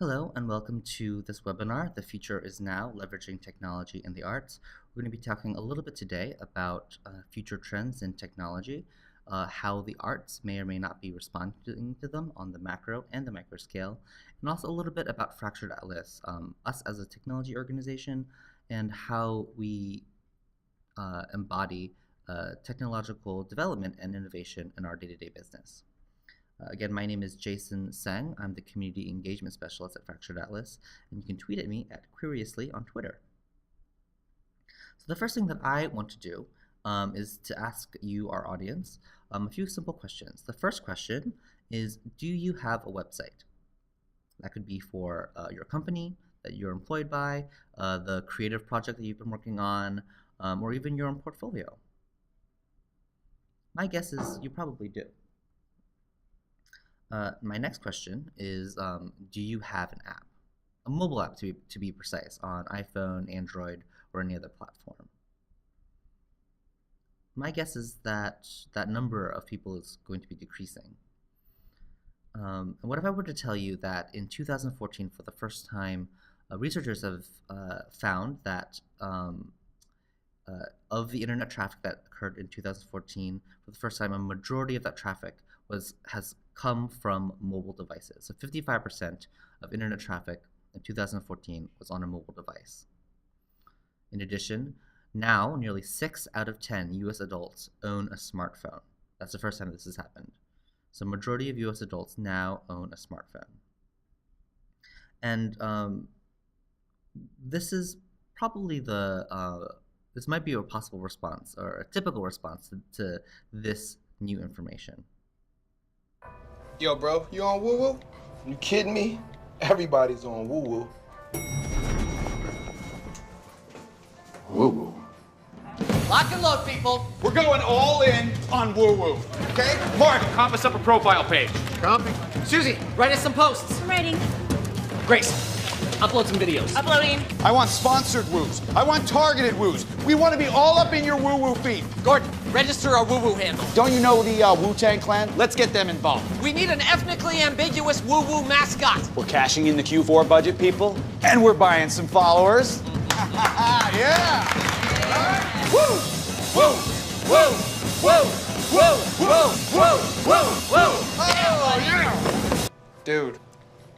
Hello and welcome to this webinar, The Future is Now, Leveraging Technology in the Arts. We're going to be talking a little bit today about future trends in technology, how the arts may or may not be responding to them on the macro and the micro scale, and also a little bit about Fractured Atlas, us as a technology organization, and how we embody technological development and innovation in our day-to-day business. Again, my name is Jason Seng. I'm the Community Engagement Specialist at Fractured Atlas, and you can tweet at me at Curiously on Twitter. So the first thing that I want to do is to ask you, our audience, a few simple questions. The first question is, do you have a website? That could be for your company that you're employed by, the creative project that you've been working on, or even your own portfolio. My guess is you probably do. My next question is, do you have an app? A mobile app, to be precise, on iPhone, Android, or any other platform. My guess is that that number of people is going to be decreasing. And what if I were to tell you that in 2014, for the first time, researchers have found that of the internet traffic that occurred in 2014, for the first time, a majority of that traffic has come from mobile devices. So 55% of internet traffic in 2014 was on a mobile device. In addition, now nearly 6 out of 10 US adults own a smartphone. That's the first time this has happened. So majority of US adults now own a smartphone. And this is probably this might be a possible response or a typical response to this new information. Yo, bro, you on woo woo? You kidding me? Everybody's on woo woo. Woo woo. Lock and load, people. We're going all in on woo woo. Okay? Mark, comp us up a profile page. Comping. Susie, write us some posts. I'm writing. Grace, upload some videos. Uploading. I want sponsored woos. I want targeted woos. We want to be all up in your woo woo feed. Gordon, register our woo-woo handle. Don't you know the Wu-Tang Clan? Let's get them involved. We need an ethnically ambiguous woo-woo mascot. We're cashing in the Q4 budget, people, and we're buying some followers. Yeah! Woo! Woo! Woo! Woo! Woo! Woo! Woo! Woo! Woo! Oh, yeah! Dude,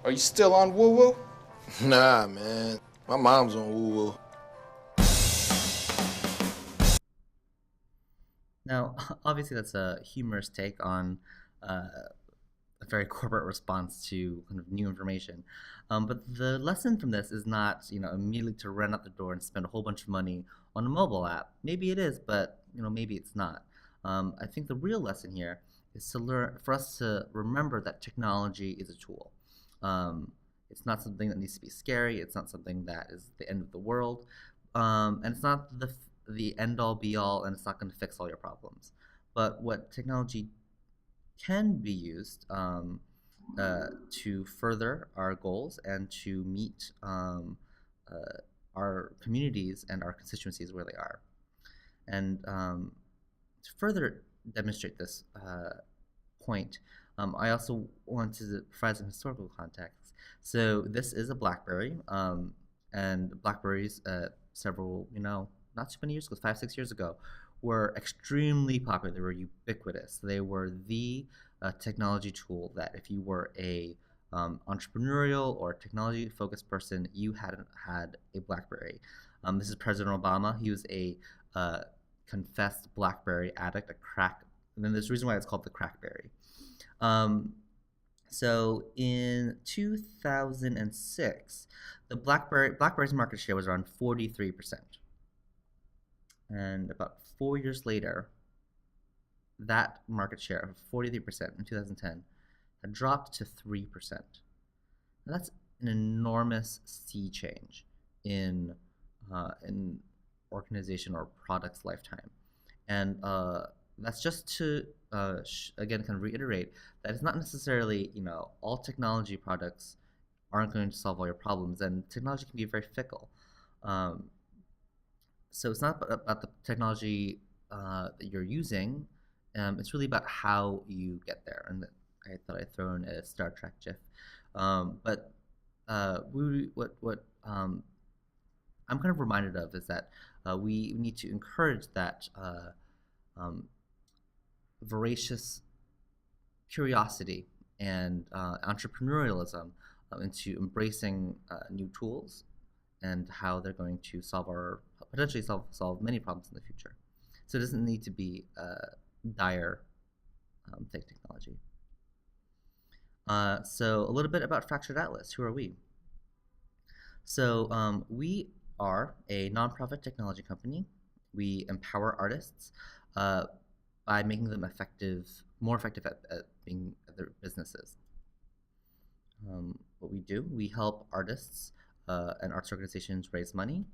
are you still on woo-woo? Nah, man. My mom's on woo-woo. Now, obviously that's a humorous take on a very corporate response to kind of new information. But the lesson from this is not, immediately to run out the door and spend a whole bunch of money on a mobile app. Maybe it is, but maybe it's not. I think the real lesson here is for us to remember that technology is a tool. It's not something that needs to be scary. It's not something that is the end of the world, and it's not the end-all be-all, and it's not going to fix all your problems. But what technology can be used to further our goals and to meet our communities and our constituencies where they are. And to further demonstrate this point, I also want to provide some historical context. So this is a BlackBerry, and BlackBerries several, not too many years ago, 5-6 years ago, were extremely popular. They were ubiquitous. They were the technology tool that if you were a entrepreneurial or technology-focused person, you had a BlackBerry. This is President Obama. He was a confessed BlackBerry addict, a crack. And then there's a reason why it's called the Crackberry. So in 2006, the BlackBerry's market share was around 43%. And about 4 years later, that market share of 43% in 2010 had dropped to 3%. Now that's an enormous sea change in organization or product's lifetime. And that's just to again kind of reiterate that it's not necessarily all technology products aren't going to solve all your problems, and technology can be very fickle. So it's not about the technology that you're using. It's really about how you get there. And I thought I'd throw in a Star Trek GIF. But what I'm kind of reminded of is that we need to encourage that um, voracious curiosity and entrepreneurialism into embracing new tools and how they're going to potentially solve many problems in the future. So it doesn't need to be dire technology. So a little bit about Fractured Atlas. Who are we? So we are a nonprofit technology company. We empower artists by making them more effective at being at their businesses. What we do, we help artists and arts organizations raise money,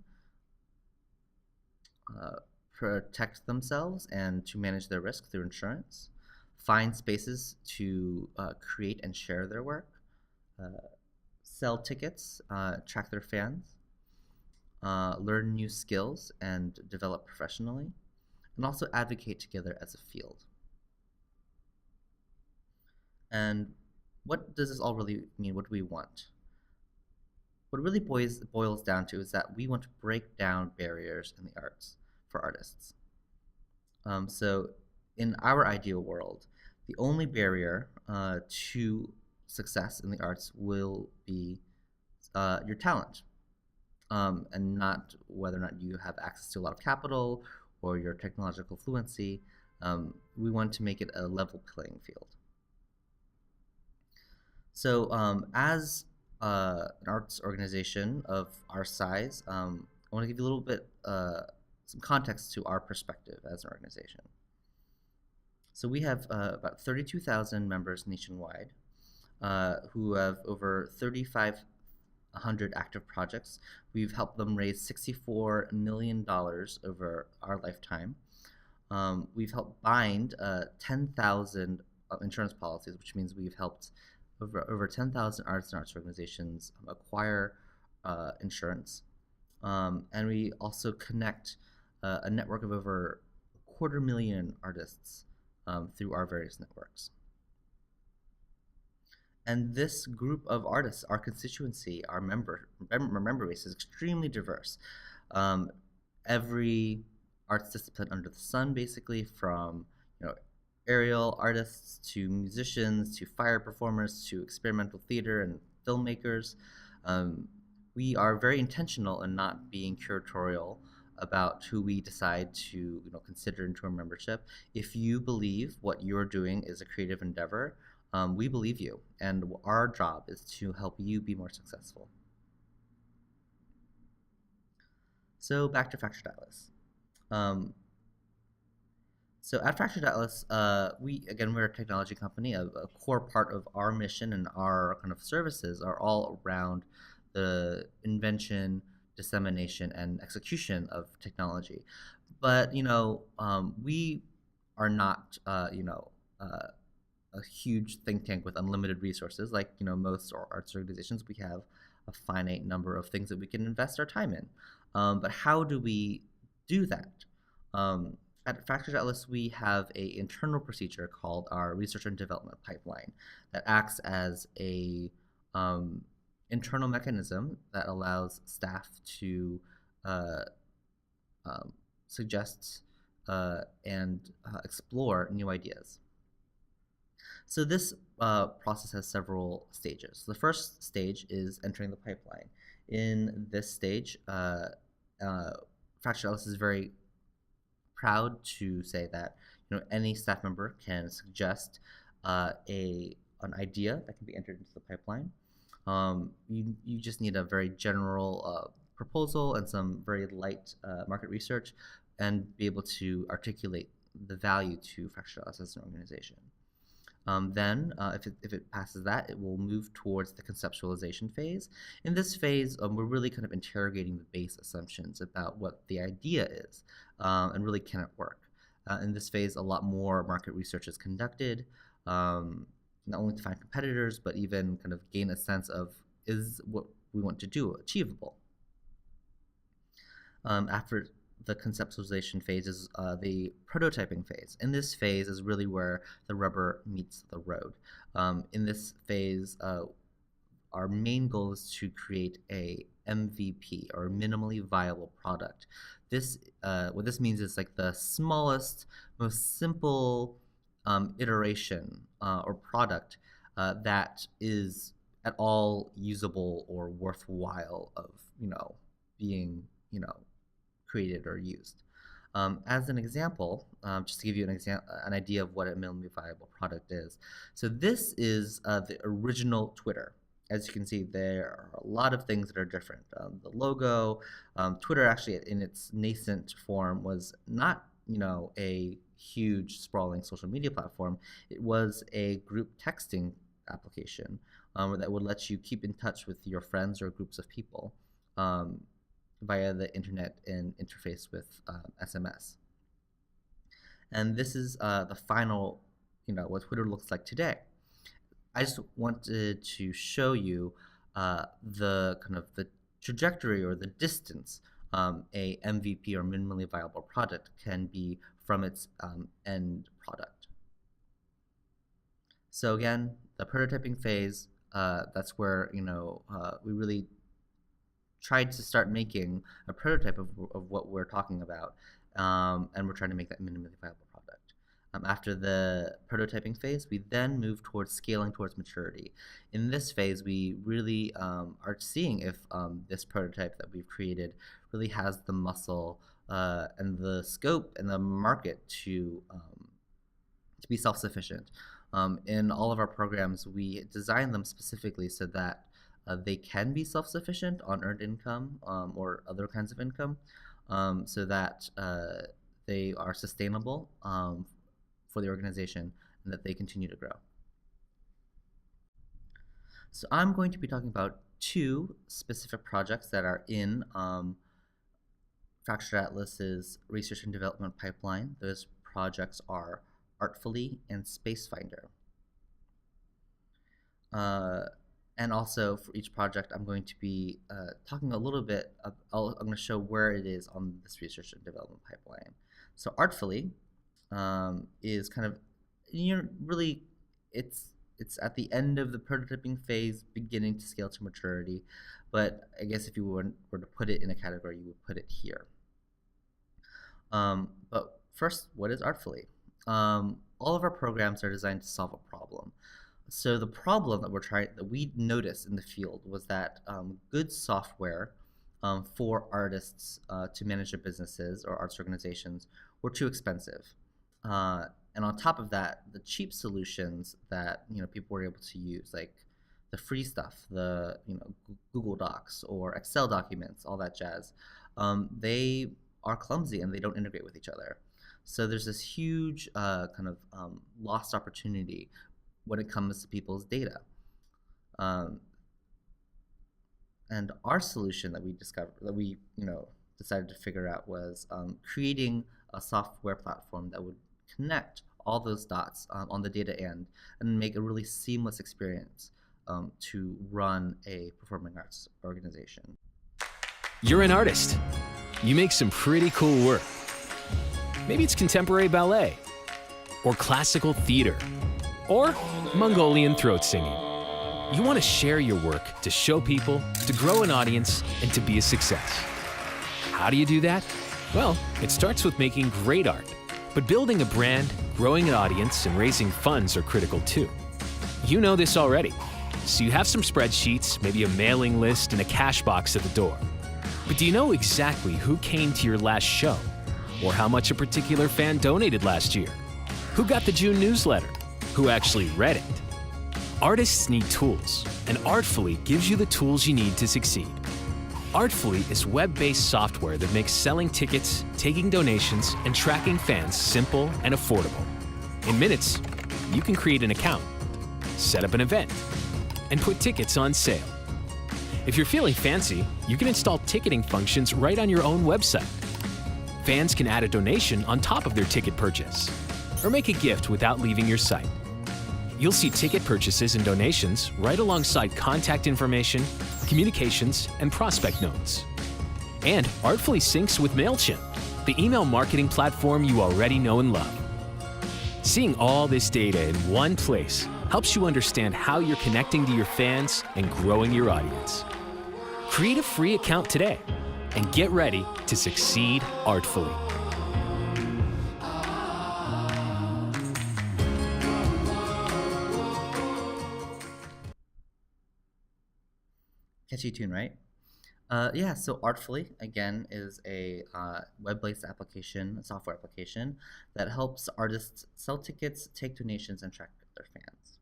protect themselves and to manage their risk through insurance, find spaces to create and share their work, sell tickets, track their fans, learn new skills and develop professionally, and also advocate together as a field. And what does this all really mean? What do we want? What it really boils down to is that we want to break down barriers in the arts for artists. So in our ideal world, the only barrier to success in the arts will be your talent, and not whether or not you have access to a lot of capital or your technological fluency. We want to make it a level playing field. So as an arts organization of our size, I want to give you a little bit some context to our perspective as an organization. So we have about 32,000 members nationwide who have over 3,500 active projects. We've helped them raise $64 million over our lifetime. We've helped bind 10,000 insurance policies, which means we've helped over 10,000 arts and arts organizations acquire insurance. And we also connect a network of over 250,000 artists through our various networks. And this group of artists, our constituency, our member base is extremely diverse. Every arts discipline under the sun, basically, from aerial artists to musicians to fire performers to experimental theater and filmmakers. We are very intentional in not being curatorial about who we decide to consider into our membership. If you believe what you're doing is a creative endeavor, we believe you, and our job is to help you be more successful. So back to Fractured Atlas. So at Fractured Atlas, we're a technology company. A core part of our mission and our kind of services are all around the invention, dissemination, and execution of technology. But we are not a huge think tank with unlimited resources. Like most arts organizations, we have a finite number of things that we can invest our time in. But how do we do that? At Fractured Atlas, we have an internal procedure called our Research and Development Pipeline that acts as a internal mechanism that allows staff to suggest and explore new ideas. So this process has several stages. The first stage is entering the pipeline. In this stage, Fractured Atlas is very proud to say that any staff member can suggest an idea that can be entered into the pipeline. You just need a very general proposal and some very light market research, and be able to articulate the value to Fractured Atlas as an organization. Then, if it passes that, it will move towards the conceptualization phase. In this phase, we're really kind of interrogating the base assumptions about what the idea is, and really can it work. In this phase, a lot more market research is conducted, not only to find competitors, but even kind of gain a sense of, is what we want to do achievable? After the conceptualization phase is the prototyping phase. In this phase is really where the rubber meets the road. In this phase, our our main goal is to create a MVP, or minimally viable product. This what this means is like the smallest, most simple iteration or product that is at all usable or worthwhile of being created or used. As an example, just to give you an idea of what a minimally viable product is. So this is the original Twitter. As you can see, there are a lot of things that are different. The logo, Twitter actually in its nascent form was not, a huge sprawling social media platform. It was a group texting application that would let you keep in touch with your friends or groups of people via the internet and interface with SMS. And this is the final, what Twitter looks like today. I just wanted to show you the trajectory or the distance a MVP or minimally viable product can be from its end product. So again, the prototyping phase, that's where we really tried to start making a prototype of what we're talking about, and we're trying to make that minimally viable product. After the prototyping phase, we then move towards scaling towards maturity. In this phase, we really are seeing if this prototype that we've created really has the muscle and the scope and the market to be self-sufficient. In all of our programs, we design them specifically so that they can be self-sufficient on earned income or other kinds of income, so that they are sustainable for the organization and that they continue to grow. So I'm going to be talking about two specific projects that are in Fractured Atlas's research and development pipeline. Those projects are Artfully and Spacefinder. And also for each project, I'm going to be talking a little bit, I'm going to show where it is on this research and development pipeline. So Artfully is kind of, really, it's at the end of the prototyping phase, beginning to scale to maturity. But I guess if you were to put it in a category, you would put it here. But first, what is Artfully? All of our programs are designed to solve a problem. So the problem that we noticed in the field was that good software for artists to manage their businesses or arts organizations were too expensive. And on top of that, the cheap solutions that people were able to use, like the free stuff, the Google Docs or Excel documents, all that jazz, they are clumsy and they don't integrate with each other. So there's this huge lost opportunity when it comes to people's data. And our solution that we decided to figure out was creating a software platform that would connect all those dots on the data end and make a really seamless experience to run a performing arts organization. You're an artist. You make some pretty cool work. Maybe it's contemporary ballet, or classical theater, or Mongolian throat singing. You want to share your work to show people, to grow an audience, and to be a success. How do you do that? Well, it starts with making great art. But building a brand, growing an audience, and raising funds are critical too. You know this already. So you have some spreadsheets, maybe a mailing list, and a cash box at the door. But do you know exactly who came to your last show? Or how much a particular fan donated last year? Who got the June newsletter? Who actually read it? Artists need tools, and Artfully gives you the tools you need to succeed. Artfully is web-based software that makes selling tickets, taking donations, and tracking fans simple and affordable. In minutes, you can create an account, set up an event, and put tickets on sale. If you're feeling fancy, you can install ticketing functions right on your own website. Fans can add a donation on top of their ticket purchase, or make a gift without leaving your site. You'll see ticket purchases and donations right alongside contact information, communications, and prospect notes. And Artfully syncs with MailChimp, the email marketing platform you already know and love. Seeing all this data in one place helps you understand how you're connecting to your fans and growing your audience. Create a free account today and get ready to succeed artfully. Catchy tune, right? Yeah, so Artfully, again, is a web-based application, a software application, that helps artists sell tickets, take donations, and track their fans.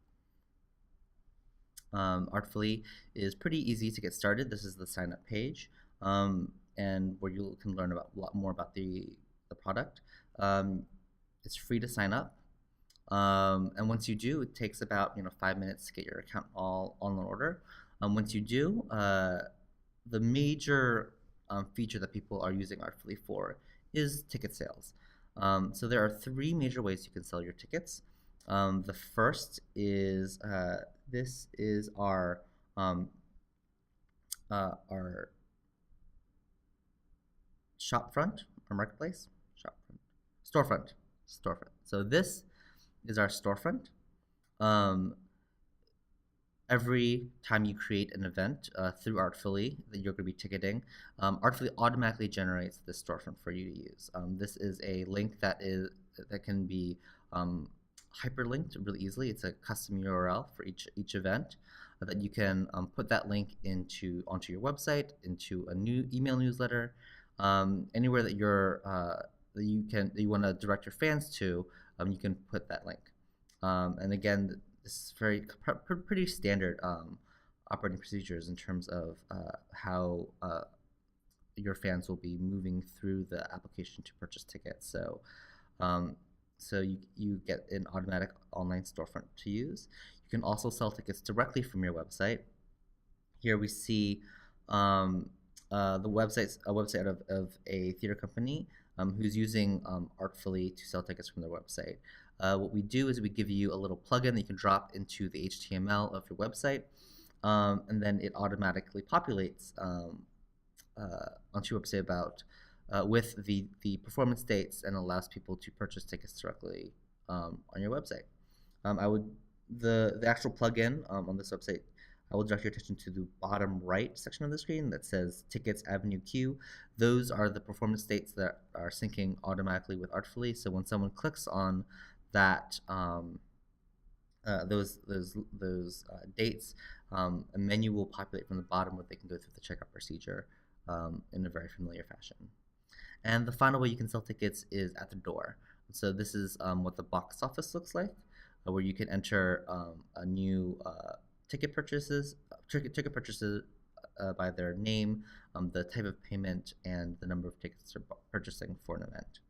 Artfully is pretty easy to get started. This is the sign-up page, and where you can learn a lot more about the product. It's free to sign up, and once you do, it takes about 5 minutes to get your account all in order. Once you do, the major feature that people are using Artfully for is ticket sales. So there are 3 major ways you can sell your tickets. The first is this is our shopfront, our marketplace, storefront. So this is our storefront. Every time you create an event through Artfully that you're going to be ticketing, Artfully automatically generates this storefront for you to use. This is a link that can be hyperlinked really easily. It's a custom URL for each event that you can put that link onto your website, into a new email newsletter, anywhere that you want to direct your fans to. You can put that link, and again, this is pretty standard operating procedures in terms of how your fans will be moving through the application to purchase tickets. So you get an automatic online storefront to use. You can also sell tickets directly from your website. Here we see a website of a theater company who's using Artfully to sell tickets from their website. What we do is we give you a little plugin that you can drop into the HTML of your website, and then it automatically populates onto your website with the performance dates, and allows people to purchase tickets directly on your website. The actual plugin on this website, I will direct your attention to the bottom right section of the screen that says Tickets Avenue Q. Those are the performance dates that are syncing automatically with Artfully. So when someone clicks on that those dates, a menu will populate from the bottom where they can go through the checkout procedure in a very familiar fashion. And the final way you can sell tickets is at the door. So this is what the box office looks like, where you can enter a new ticket purchases by their name, the type of payment, and the number of tickets they're purchasing for an event.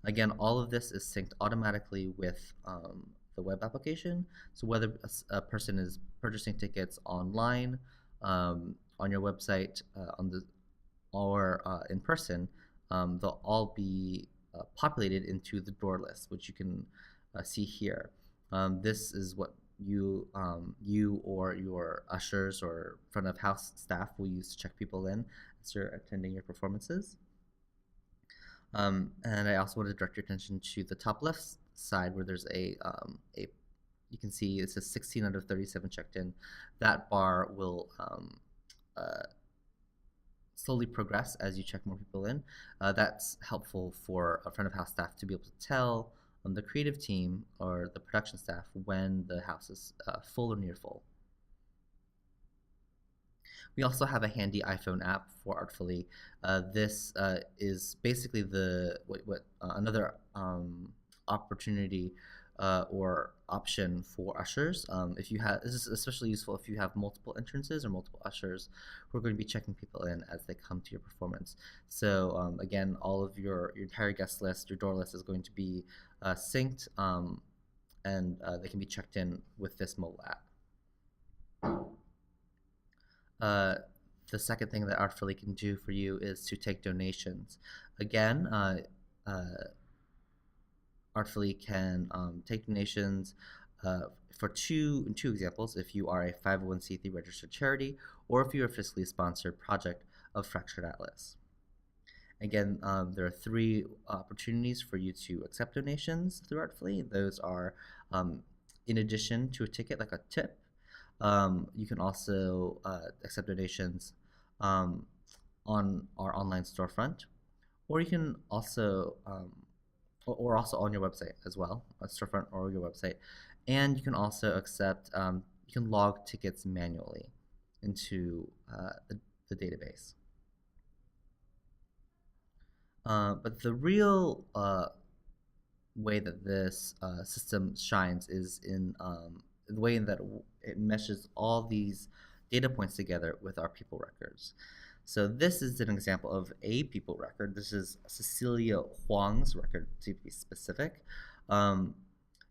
Again, all of this is synced automatically with the web application. So whether a person is purchasing tickets online, on your website, or in person, they'll all be populated into the door list, which you can see here. This is what you or your ushers or front of house staff will use to check people in as you're attending your performances. And I also want to direct your attention to the top left side, where there's you can see it says 16 out of 37 checked in. That bar will slowly progress as you check more people in. That's helpful for a front of house staff to be able to tell the creative team or the production staff when the house is full or near full. We also have a handy iPhone app for Artfully. This is basically another opportunity or option for ushers. This is especially useful if you have multiple entrances or multiple ushers who are going to be checking people in as they come to your performance. So again, all of your entire guest list, your door list, is going to be synced, and they can be checked in with this mobile app. The second thing that Artfully can do for you is to take donations. Again, Artfully can take donations for two examples: if you are a 501c3 registered charity, or if you're a fiscally sponsored project of Fractured Atlas. Again, there are 3 opportunities for you to accept donations through Artfully. Those are in addition to a ticket, like a tip, you can also accept donations um, on our online storefront, or you can also or also on your website as well, a storefront or your website. And you can also accept, you can log tickets manually into the database. But the real way that this system shines is in the way that it meshes all these data points together with our people records. So this is an example of a people record. This is Cecelia Hwang's record, to be specific.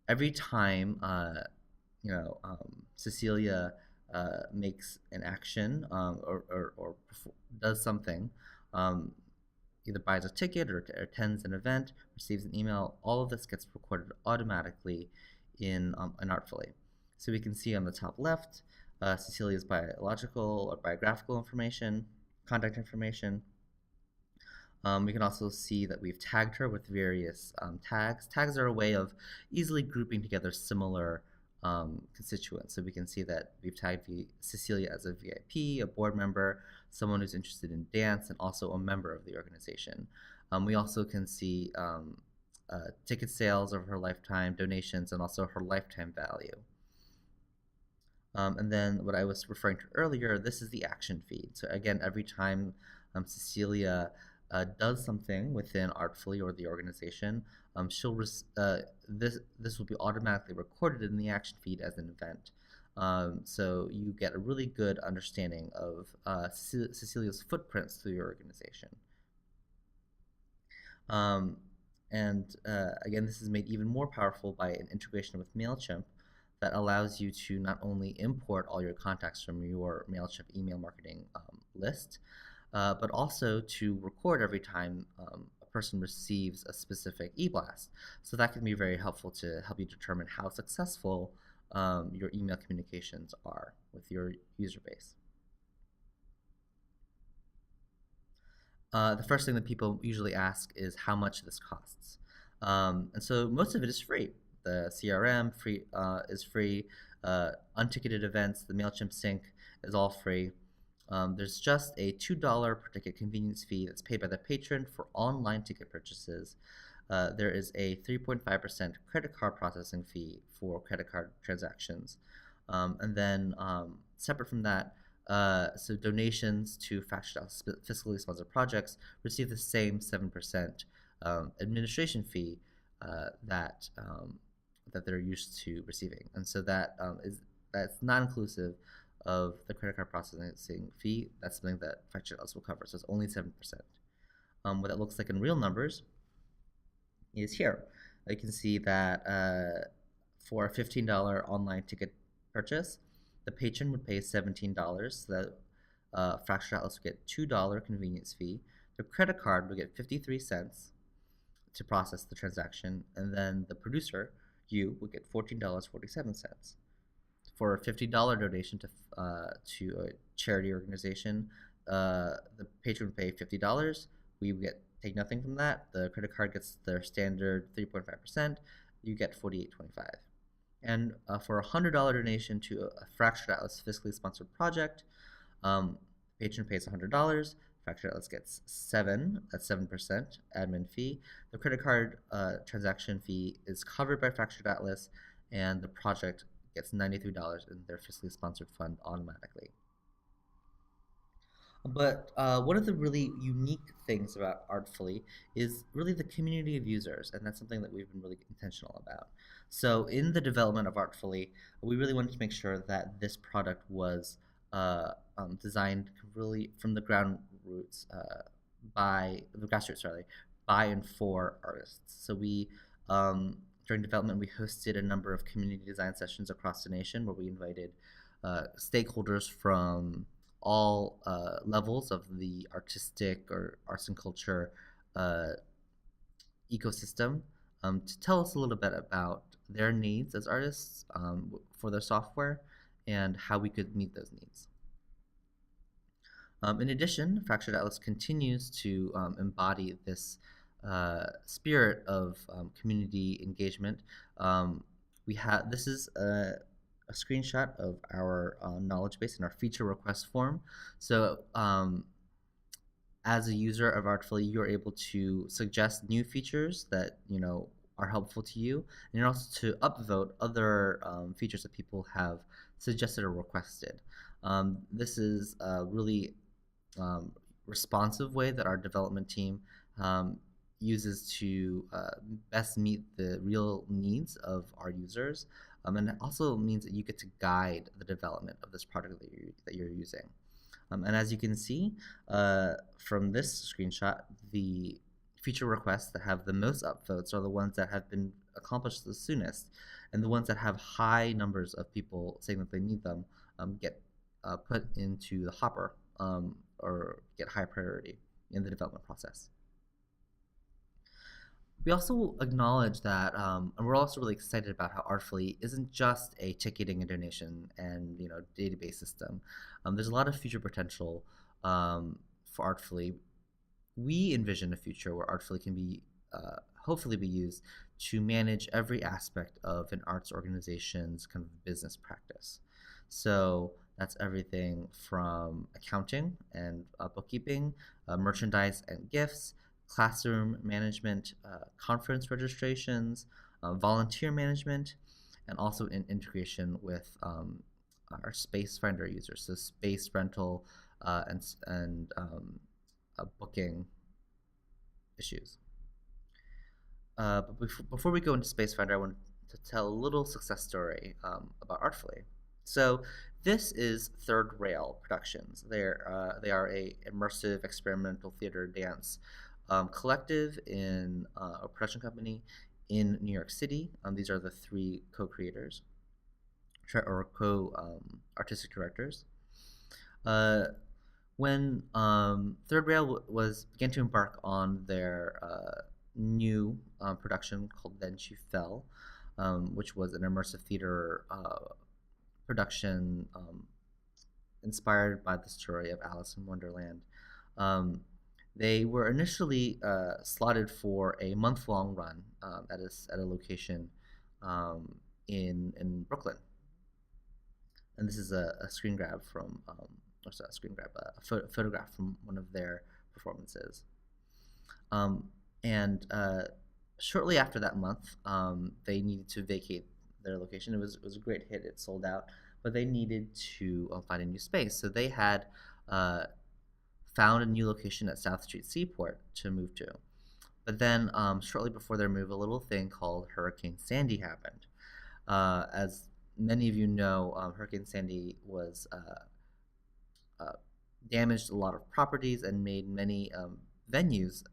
Every time Cecelia makes an action or does something, either buys a ticket or attends an event, receives an email, all of this gets recorded automatically in Artfully. So we can see on the top left Cecilia's biological or biographical information, contact information. We can also see that we've tagged her with various tags. Tags are a way of easily grouping together similar constituents. So we can see that we've tagged Cecelia as a VIP, a board member, someone who's interested in dance, and also a member of the organization. We also can see ticket sales over her lifetime, donations, and also her lifetime value. And then what I was referring to earlier, this is the action feed. So again, every time Cecelia does something within Artfully or the organization, this will be automatically recorded in the action feed as an event. So you get a really good understanding of Cecilia's footprints through your organization. Again, this is made even more powerful by an integration with MailChimp that allows you to not only import all your contacts from your MailChimp email marketing list, but also to record every time a person receives a specific e-blast. So that can be very helpful to help you determine how successful your email communications are with your user base. The first thing that people usually ask is how much this costs. And so most of it is free. The CRM is free. Unticketed events, the MailChimp sync is all free. There's just a $2 per ticket convenience fee that's paid by the patron for online ticket purchases. There is a 3.5% credit card processing fee for credit card transactions. And then separate from that, so donations to Fractured Atlas fiscally sponsored projects receive the same 7% administration fee that they're used to receiving. And so that's not inclusive of the credit card processing fee. That's something that Fractured Atlas will cover, so it's only 7%. What that looks like in real numbers is here. You can see that for a $15 online ticket purchase, the patron would pay $17, so that Fractured Atlas would get $2 convenience fee. The credit card would get 53 cents to process the transaction, and then the producer, you, would get $14.47. For a $50 donation to a charity organization, the patron would pay $50. We would take nothing from that. The credit card gets their standard 3.5%. You get $48.25. And for a $100 donation to a Fractured Atlas fiscally sponsored project, patron pays $100. Fractured Atlas gets 7% admin fee. The credit card transaction fee is covered by Fractured Atlas, and the project gets $93 in their fiscally sponsored fund automatically. But one of the really unique things about Artfully is really the community of users, and that's something that we've been really intentional about. So in the development of Artfully, we really wanted to make sure that this product was designed really from the grassroots, by and for artists. So we, during development, we hosted a number of community design sessions across the nation where we invited stakeholders from all levels of the artistic or arts and culture ecosystem to tell us a little bit about their needs as artists for their software and how we could meet those needs. In addition, Fractured Atlas continues to embody this spirit of community engagement This is a screenshot of our knowledge base and our feature request form. So as a user of Artfully, you're able to suggest new features that are helpful to you, and you're also to upvote other features that people have suggested or requested. This is a really responsive way that our development team uses to best meet the real needs of our users, and it also means that you get to guide the development of this product that you're using. And as you can see from this screenshot, the feature requests that have the most upvotes are the ones that have been accomplished the soonest, and the ones that have high numbers of people saying that they need them get put into the hopper or get high priority in the development process. We also acknowledge that, and we're also really excited about how Artfully isn't just a ticketing and donation and database system. There's a lot of future potential for Artfully. We envision a future where Artfully can be hopefully be used to manage every aspect of an arts organization's kind of business practice. So that's everything from accounting and bookkeeping, merchandise and gifts, classroom management, conference registrations, volunteer management, and also in integration with our Space Finder users, so space rental and booking issues. But before we go into Space Finder, I want to tell a little success story about Artfully. So this is Third Rail Productions. They are a immersive experimental theater dance collective in a production company in New York City. These are the three co-creators or co-artistic directors. When Third Rail began to embark on their new production called Then She Fell, which was an immersive theater production inspired by the story of Alice in Wonderland. They were initially slotted for a month-long run at a location in Brooklyn, and this is a screen grab from, a photograph from one of their performances. And shortly after that month, they needed to vacate their location. It was a great hit; it sold out, but they needed to find a new space. So they had found a new location at South Street Seaport to move to. But then shortly before their move, a little thing called Hurricane Sandy happened. As many of you know, Hurricane Sandy was damaged a lot of properties and made many venues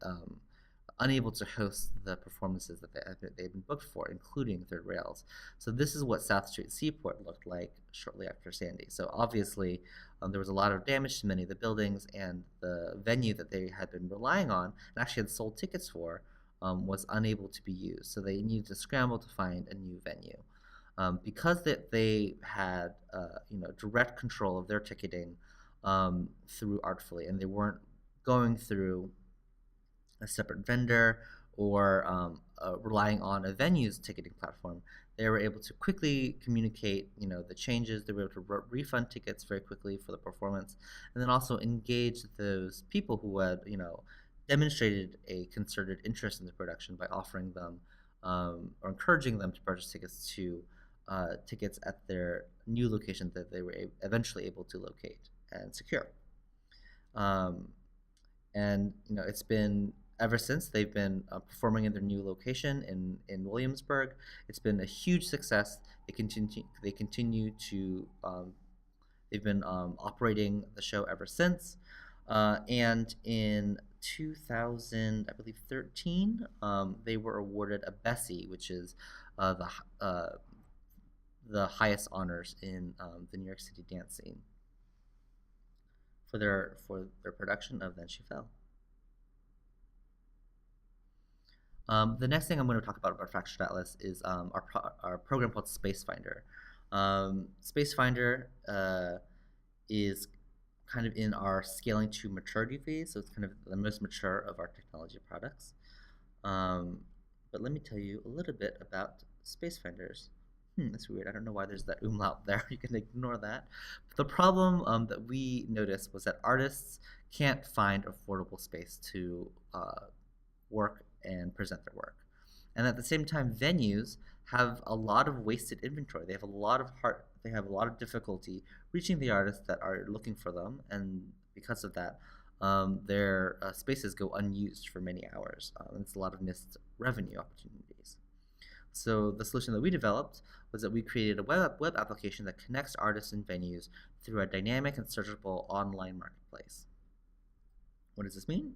unable to host the performances that they'd been booked for, including Third Rails. So this is what South Street Seaport looked like shortly after Sandy. So obviously there was a lot of damage to many of the buildings, and the venue that they had been relying on and actually had sold tickets for was unable to be used. So they needed to scramble to find a new venue. Because they had direct control of their ticketing through Artfully, and they weren't going through a separate vendor or relying on a venue's ticketing platform, they were able to quickly communicate, the changes. They were able to refund tickets very quickly for the performance, and then also engage those people who had, demonstrated a concerted interest in the production by offering them or encouraging them to purchase tickets at their new location that they were eventually able to locate and secure. And it's been ever since they've been performing in their new location in Williamsburg. It's been a huge success. They continue to they've been operating the show ever since. And in 2013, they were awarded a Bessie, which is the highest honors in the New York City dance scene for their production of Then She Fell. The next thing I'm going to talk about Fractured Atlas is our program called Space Finder. Space Finder is kind of in our scaling to maturity phase, so it's kind of the most mature of our technology products. But let me tell you a little bit about Space Finders. That's weird. I don't know why there's that umlaut there. You can ignore that. But the problem that we noticed was that artists can't find affordable space to work and present their work. And at the same time, venues have a lot of wasted inventory. They have a lot of difficulty reaching the artists that are looking for them, and because of that, their spaces go unused for many hours. It's a lot of missed revenue opportunities. So the solution that we developed was that we created a web application that connects artists and venues through a dynamic and searchable online marketplace. What does this mean?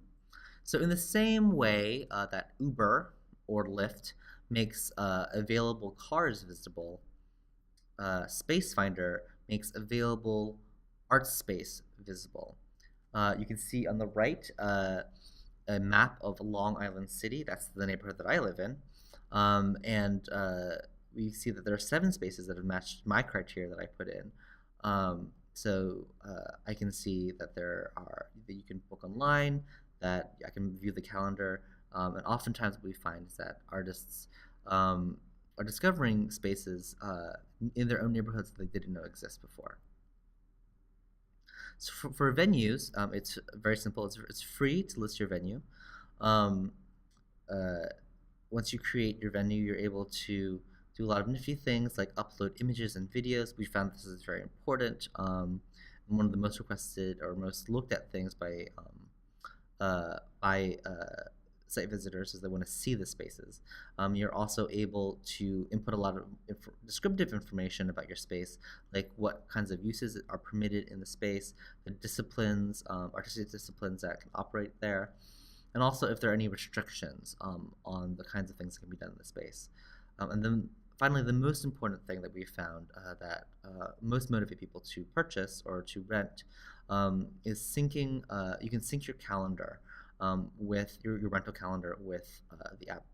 So in the same way that Uber or Lyft makes available cars visible, Spacefinder makes available art space visible. You can see on the right a map of Long Island City. That's the neighborhood that I live in. And we see that there are 7 spaces that have matched my criteria that I put in. So I can see that that you can book online, that I can view the calendar, and oftentimes what we find is that artists are discovering spaces in their own neighborhoods that they didn't know exist before. So for venues, it's very simple. It's free to list your venue. Once you create your venue, you're able to do a lot of nifty things like upload images and videos. We found this is very important. One of the most requested or most looked at things by site visitors is they want to see the spaces. You're also able to input a lot of descriptive information about your space, like what kinds of uses are permitted in the space, the disciplines, artistic disciplines that can operate there, and also if there are any restrictions on the kinds of things that can be done in the space. And then finally, the most important thing that we found that most motivate people to purchase or to rent is syncing. You can sync your calendar with your rental calendar with the app,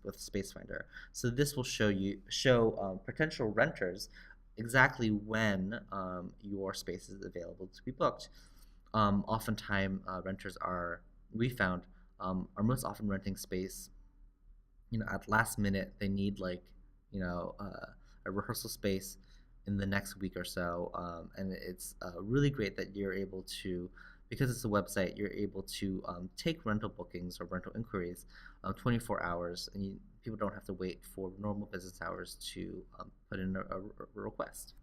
with Spacefinder. So this will show potential renters exactly when your space is available to be booked. Oftentimes, renters we found are most often renting space. At last minute, they need a rehearsal space in the next week or so, and it's really great that you're able to, because it's a website, you're able to take rental bookings or rental inquiries 24 hours, and people don't have to wait for normal business hours to put in a request.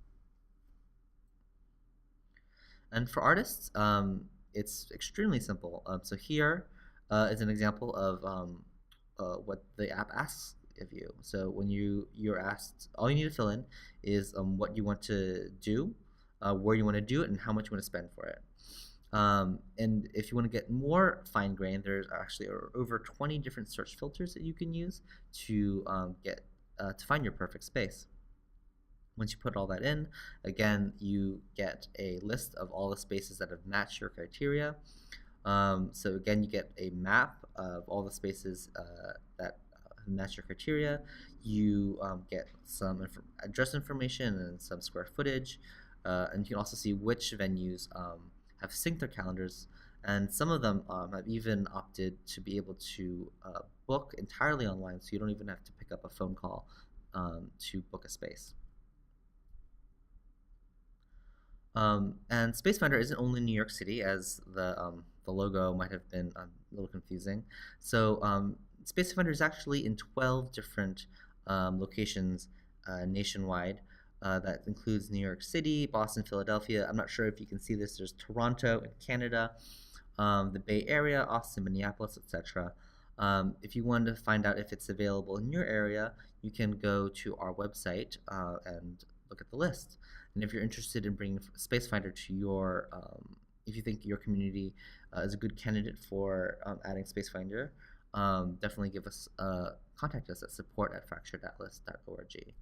And for artists, it's extremely simple. So here is an example of what the app asks of you. So when you're asked, all you need to fill in is what you want to do, where you want to do it, and how much you want to spend for it. And if you want to get more fine grained, there's actually over 20 different search filters that you can use to find your perfect space. Once you put all that in, again, you get a list of all the spaces that have matched your criteria. So again, you get a map of all the spaces that match your criteria. You get some address information and some square footage, and you can also see which venues have synced their calendars, and some of them have even opted to be able to book entirely online, so you don't even have to pick up a phone call to book a space. And Spacefinder isn't only in New York City, as the logo might have been a little confusing. So Spacefinder is actually in 12 different locations nationwide. That includes New York City, Boston, Philadelphia. I'm not sure if you can see this. There's Toronto in Canada, the Bay Area, Austin, Minneapolis, etc. If you want to find out if it's available in your area, you can go to our website and look at the list. And if you're interested in bringing Spacefinder to your, if you think your community is a good candidate for adding Spacefinder, definitely contact us at support@fracturedatlas.org.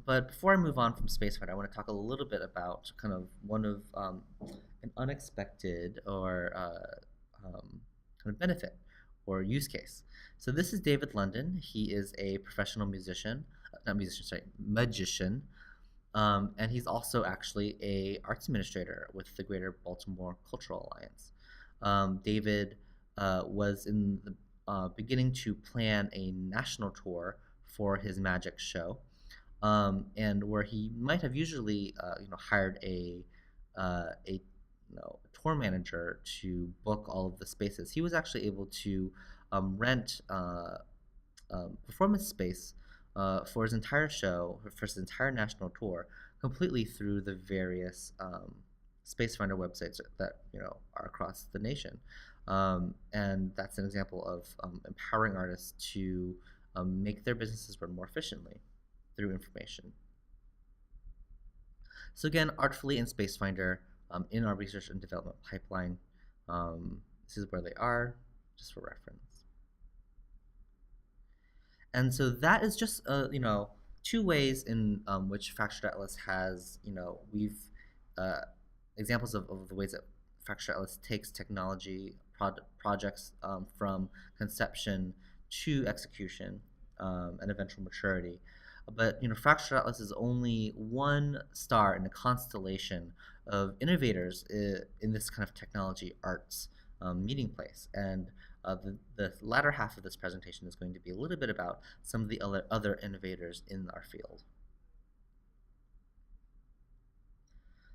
But before I move on from Spacefinder, I want to talk a little bit about kind of one of an unexpected or kind of benefit or use case. So this is David London. He is a professional magician, and he's also actually a arts administrator with the Greater Baltimore Cultural Alliance. David was in the beginning to plan a national tour for his magic show, and where he might have usually hired a tour manager to book all of the spaces. He was actually able to rent performance space for his entire show, for his entire national tour, completely through the various space finder websites that are across the nation. And that's an example of empowering artists to make their businesses run more efficiently through information. So again, artfully in Spacefinder, in our research and development pipeline, this is where they are, just for reference. And so that is just two ways in which Fractured Atlas has we've examples of the ways that Fractured Atlas takes technology projects from conception to execution and eventual maturity. But Fractured Atlas is only one star in a constellation of innovators in this kind of technology arts meeting place. And the latter half of this presentation is going to be a little bit about some of the other innovators in our field.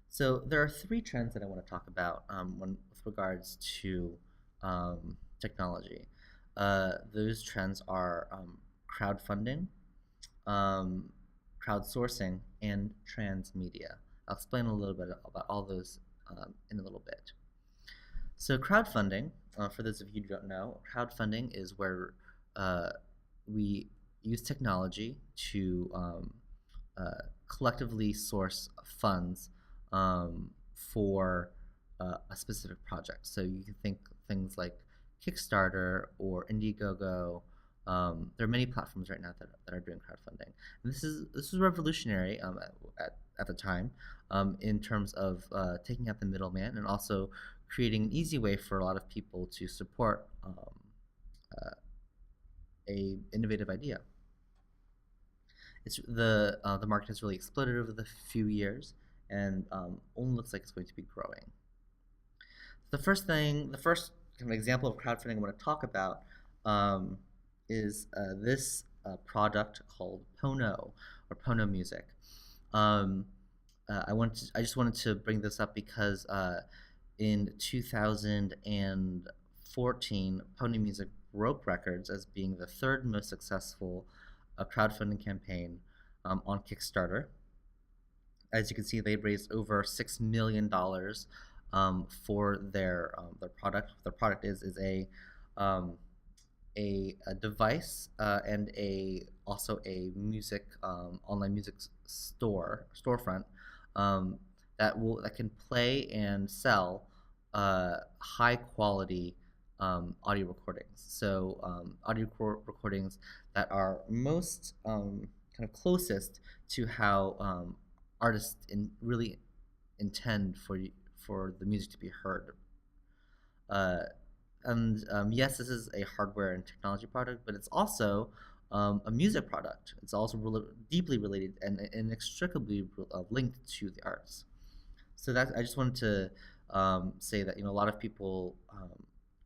So there are three trends that I want to talk about with regards to technology. Those trends are crowdfunding, crowdsourcing, and transmedia. I'll explain a little bit about all those in a little bit. So crowdfunding, for those of you who don't know, crowdfunding is where we use technology to collectively source funds for a specific project. So you can think things like Kickstarter or Indiegogo. There are many platforms right now that are doing crowdfunding. And this is revolutionary at the time in terms of taking out the middleman and also creating an easy way for a lot of people to support a innovative idea. It's the market has really exploded over the few years and only looks like it's going to be growing. The first kind of example of crowdfunding I want to talk about is this product called Pono, or Pono Music. I just wanted to bring this up because in 2014, Pono Music broke records as being the third most successful crowdfunding campaign on Kickstarter. As you can see, they raised over $6 million for their product. Their product is a device and also a music online music storefront that can play and sell high quality audio recordings. So audio recordings that are most kind of closest to how artists really intend for the music to be heard. Yes, this is a hardware and technology product, but it's also a music product. It's also deeply related and inextricably linked to the arts. So I just wanted to say that a lot of people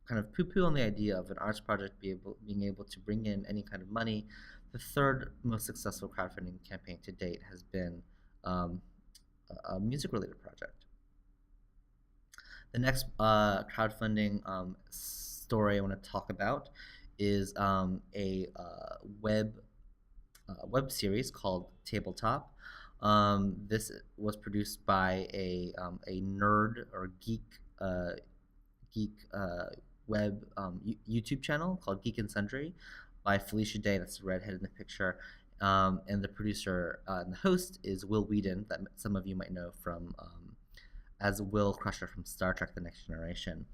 kind of poo-poo on the idea of an arts project being able to bring in any kind of money. The third most successful crowdfunding campaign to date has been a music-related project. The next crowdfunding story I want to talk about is a web series called Tabletop. This was produced by a nerd or geek web YouTube channel called Geek and Sundry by Felicia Day. That's the redhead in the picture. And the producer and the host is Will Wheaton, that some of you might know from as Will Crusher from Star Trek: The Next Generation.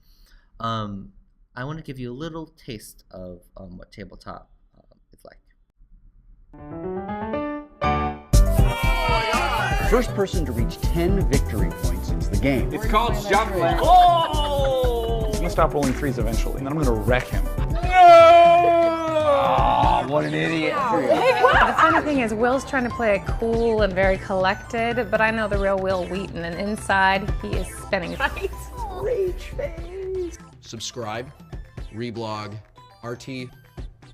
I want to give you a little taste of what Tabletop is like. First person to reach 10 victory points wins the game. It's called shuffling. Oh! I'm gonna stop rolling threes eventually, and then I'm gonna wreck him. Oh, what an idiot. The funny thing is, Will's trying to play it cool and very collected, but I know the real Will Wheaton, and inside, he is spinning. Right? Rage face. Subscribe, reblog, RT,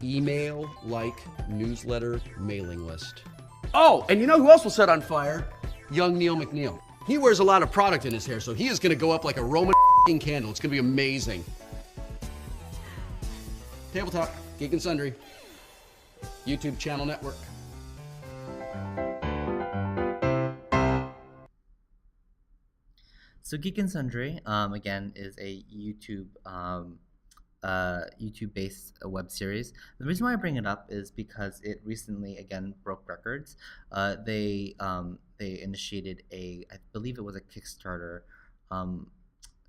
email, newsletter, mailing list. Oh, and you know who else will set on fire? Young Neil McNeil. He wears a lot of product in his hair, so he is gonna go up like a Roman candle. It's gonna be amazing. Tabletop, Geek and Sundry, YouTube channel network. So Geek and Sundry, again, is a YouTube-based web series. The reason why I bring it up is because it recently, again, broke records. They initiated I believe it was a Kickstarter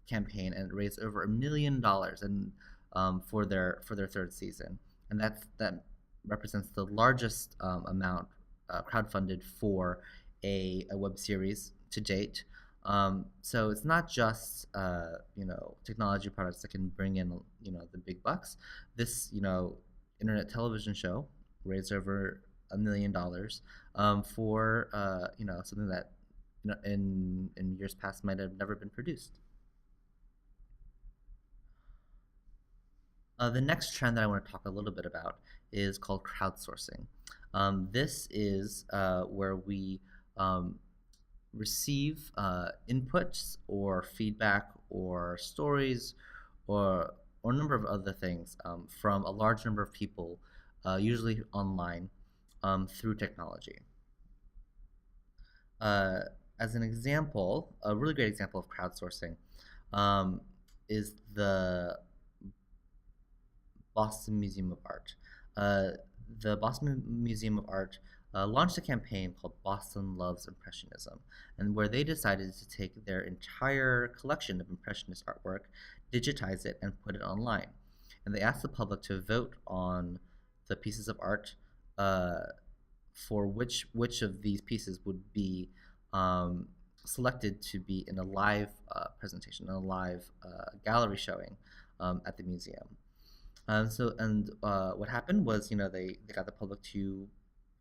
campaign, and it raised over $1 million for their third season, and that represents the largest amount crowdfunded for a web series to date. So it's not just technology products that can bring in the big bucks. This internet television show raised over $1 million for something that in years past might have never been produced. The next trend that I want to talk a little bit about is called crowdsourcing. This is where we receive inputs or feedback or stories or a number of other things from a large number of people, usually online, through technology. As an example, a really great example of crowdsourcing is the Boston Museum of Art. The Boston Museum of Art launched a campaign called Boston Loves Impressionism, and where they decided to take their entire collection of Impressionist artwork, digitize it, and put it online. And they asked the public to vote on the pieces of art for which of these pieces would be selected to be in a live presentation, a live gallery showing at the museum. What happened was, they got the public to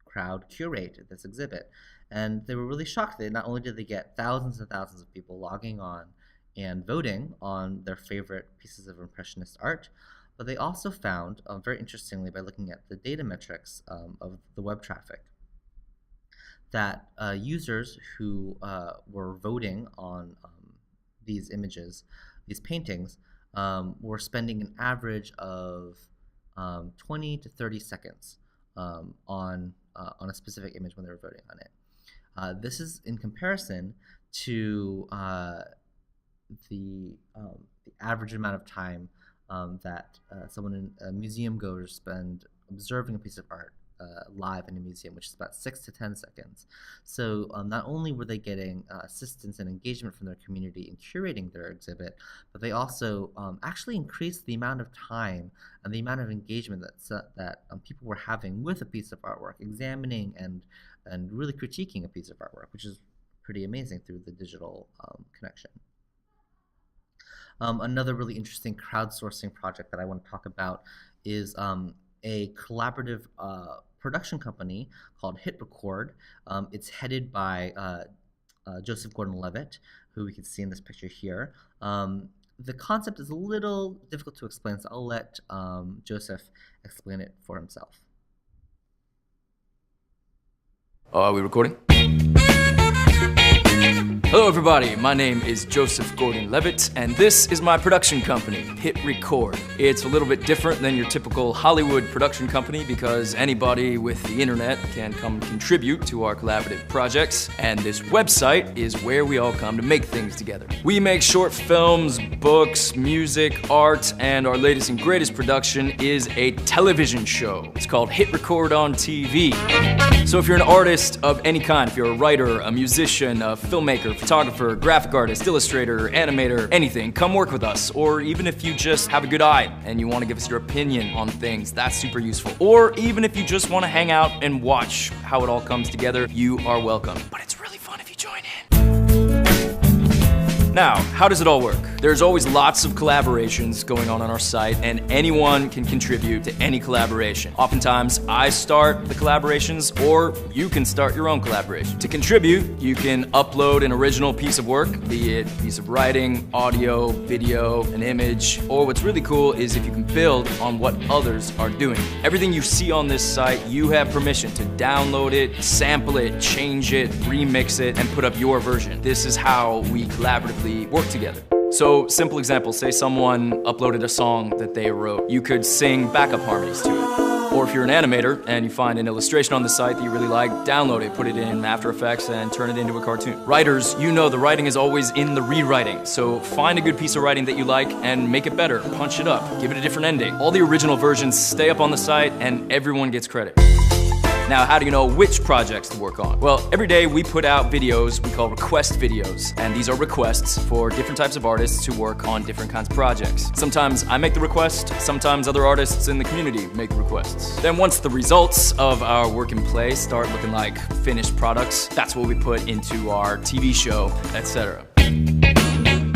crowd curate this exhibit, and they were really shocked that not only did they get thousands and thousands of people logging on and voting on their favorite pieces of Impressionist art, but they also found, very interestingly, by looking at the data metrics of the web traffic, that users who were voting on these images, these paintings, were spending an average of 20 to 30 seconds on a specific image when they were voting on it. This is in comparison to the average amount of time that someone in a museum goers spend observing a piece of art live in a museum, which is about 6 to 10 seconds. So not only were they getting assistance and engagement from their community in curating their exhibit, but they also actually increased the amount of time and the amount of engagement that people were having with a piece of artwork, examining and really critiquing a piece of artwork, which is pretty amazing through the digital connection. Another really interesting crowdsourcing project that I want to talk about is a collaborative production company called Hit Record. It's headed by Joseph Gordon-Levitt, who we can see in this picture here. The concept is a little difficult to explain, so I'll let Joseph explain it for himself. Are we recording? Hello everybody, my name is Joseph Gordon-Levitt, and this is my production company, Hit Record. It's a little bit different than your typical Hollywood production company because anybody with the internet can come contribute to our collaborative projects, and this website is where we all come to make things together. We make short films, books, music, art, and our latest and greatest production is a television show. It's called Hit Record on TV. So if you're an artist of any kind, if you're a writer, a musician, a filmmaker, photographer, graphic artist, illustrator, animator, anything, come work with us. Or even if you just have a good eye and you want to give us your opinion on things, that's super useful. Or even if you just want to hang out and watch how it all comes together, you are welcome. But it's really fun if you join in. Now, how does it all work? There's always lots of collaborations going on our site, and anyone can contribute to any collaboration. Oftentimes, I start the collaborations, or you can start your own collaboration. To contribute, you can upload an original piece of work, be it a piece of writing, audio, video, an image, or what's really cool is if you can build on what others are doing. Everything you see on this site, you have permission to download it, sample it, change it, remix it, and put up your version. This is how we collaboratively work together. So, simple example, say someone uploaded a song that they wrote. You could sing backup harmonies to it. Or if you're an animator and you find an illustration on the site that you really like, download it, put it in After Effects, and turn it into a cartoon. Writers, you know the writing is always in the rewriting, so find a good piece of writing that you like and make it better, punch it up, give it a different ending. All the original versions stay up on the site and everyone gets credit. Now, how do you know which projects to work on? Well, every day we put out videos we call request videos, and these are requests for different types of artists to work on different kinds of projects. Sometimes I make the request, sometimes other artists in the community make the requests. Then once the results of our work in play start looking like finished products, that's what we put into our TV show, etc.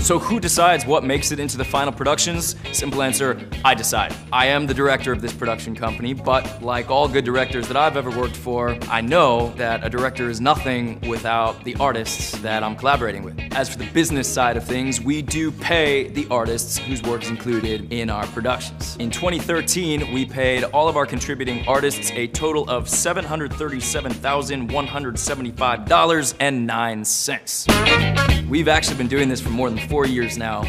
So who decides what makes it into the final productions? Simple answer, I decide. I am the director of this production company, but like all good directors that I've ever worked for, I know that a director is nothing without the artists that I'm collaborating with. As for the business side of things, we do pay the artists whose work is included in our productions. In 2013, we paid all of our contributing artists a total of $737,175.09. We've actually been doing this for more than 4 years now,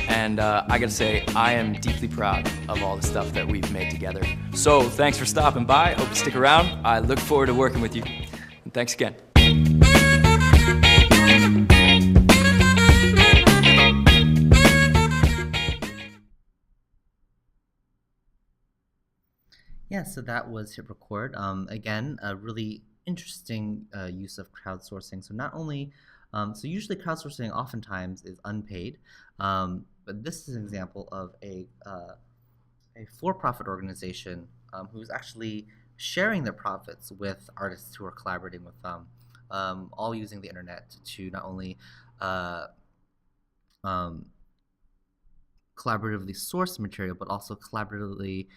and I gotta say, I am deeply proud of all the stuff that we've made together. So thanks for stopping by. Hope you stick around. I look forward to working with you. And thanks again. Yeah, so that was Hit Record. Again, a really interesting use of crowdsourcing. So not only so usually crowdsourcing oftentimes is unpaid, but this is an example of a for-profit organization who's actually sharing their profits with artists who are collaborating with them, all using the internet to not only collaboratively source material, but also collaboratively